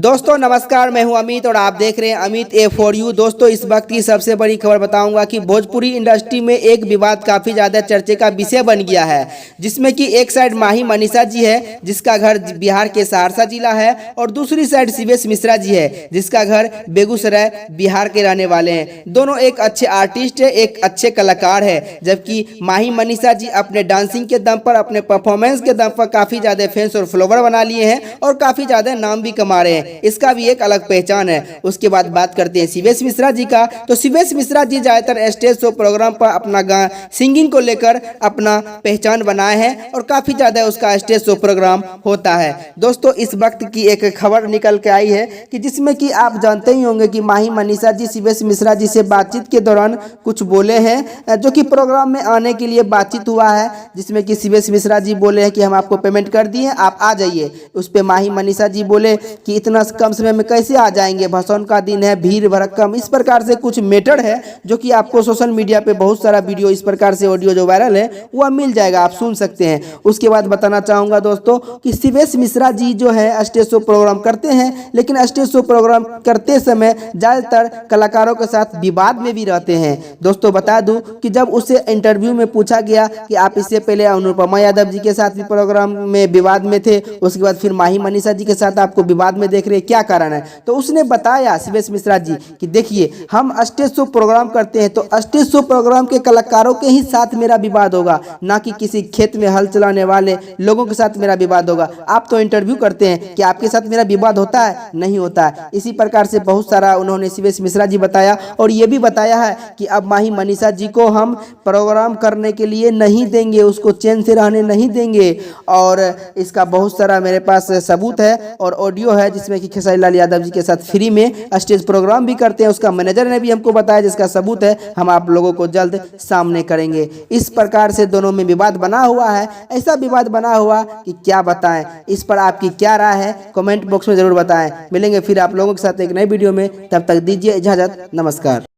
दोस्तों नमस्कार, मैं हूं अमित और आप देख रहे हैं अमित ए फॉर यू। दोस्तों इस वक्त की सबसे बड़ी खबर बताऊंगा कि भोजपुरी इंडस्ट्री में एक विवाद काफ़ी ज़्यादा चर्चे का विषय बन गया है, जिसमें कि एक साइड माही मनीषा जी है जिसका घर बिहार के सहरसा जिला है और दूसरी साइड शिवेश मिश्रा जी है जिसका घर बेगूसराय बिहार के रहने वाले हैं। दोनों एक अच्छे आर्टिस्ट है, एक अच्छे कलाकार है। जबकि माही मनीषा जी अपने डांसिंग के दम पर, अपने परफॉर्मेंस के दम पर काफ़ी ज़्यादा फैंस और फॉलोवर बना लिए हैं और काफ़ी ज़्यादा नाम भी कमा रहे हैं। इसका भी एक अलग पहचान है। उसके बाद बात करते हैं शिवेश मिश्रा जी का। तो शिवेश मिश्रा जी ज्यादातर स्टेज शो प्रोग्राम पर अपना सिंगिंग को लेकर अपना पहचान बनाए हैं और काफी ज्यादा उसका स्टेज शो प्रोग्राम होता है। दोस्तों इस वक्त की एक खबर निकल के आई है कि जिसमें कि आप जानते ही होंगे कि माही मनीषा जी शिवेश मिश्रा जी से बातचीत के दौरान कुछ बोले हैं, जो कि प्रोग्राम में आने के लिए बातचीत हुआ है, जिसमें कि शिवेश मिश्रा जी बोले हैं कि हम आपको पेमेंट कर दिए, आप आ जाइए। उस पर माही मनीषा जी बोले कि इतना कम समय में कैसे आ जाएंगे, भसौन का दिन है, भीड़ भड़क्कम, इस प्रकार से कुछ मैटर है जो कि आपको सोशल मीडिया पे बहुत सारा वीडियो इस प्रकार से ऑडियो जो वायरल है वह मिल जाएगा, आप सुन सकते हैं। उसके बाद बताना चाहूँगा दोस्तों कि शिवेश मिश्रा जी जो है स्टेज शो प्रोग्राम करते हैं, लेकिन स्टेज शो प्रोग्राम करते समय ज़्यादातर कलाकारों के साथ विवाद में भी रहते हैं। दोस्तों बता दूं कि जब उससे इंटरव्यू में पूछा गया कि आप इससे पहले अनुपमा यादव जी के साथ भी प्रोग्राम में विवाद में थे, उसके बाद फिर माही मनीषा जी के साथ आपको विवाद में देख रहे क्या कारण है, तो उसने बताया शिवेश मिश्रा जी कि देखिए हम स्टेज शो प्रोग्राम करते हैं तो स्टेज शो प्रोग्राम के कलाकारों के ही साथ मेरा विवाद होगा, ना कि किसी खेत में हल चलाने वाले लोगों के साथ मेरा विवाद होगा। आप तो इंटरव्यू करते हैं कि आपके साथ मेरा विवाद होता है? नहीं होता है। इसी प्रकार से बहुत सारा उन्होंने शिवेश मिश्रा जी बताया और ये भी बताया है कि अब माही मनीषा जी को हम प्रोग्राम करने के लिए नहीं देंगे, उसको चैन से रहने नहीं देंगे। और इसका बहुत सारा मेरे पास सबूत है और ऑडियो है जिसमें कि खेसारी लाल यादव जी के साथ फ्री में स्टेज प्रोग्राम भी करते हैं, उसका मैनेजर ने भी हमको बताया, जिसका सबूत है हम आप लोगों को जल्द सामने करेंगे। इस प्रकार से दोनों में विवाद बना हुआ है, ऐसा विवाद बना हुआ कि क्या बताएं। इस पर आपकी क्या राय है कमेंट बॉक्स में जरूर बताएं। मिलेंगे फिर आप लोगों के साथ एक नई वीडियो में, तब तक दीजिए इजाजत, नमस्कार।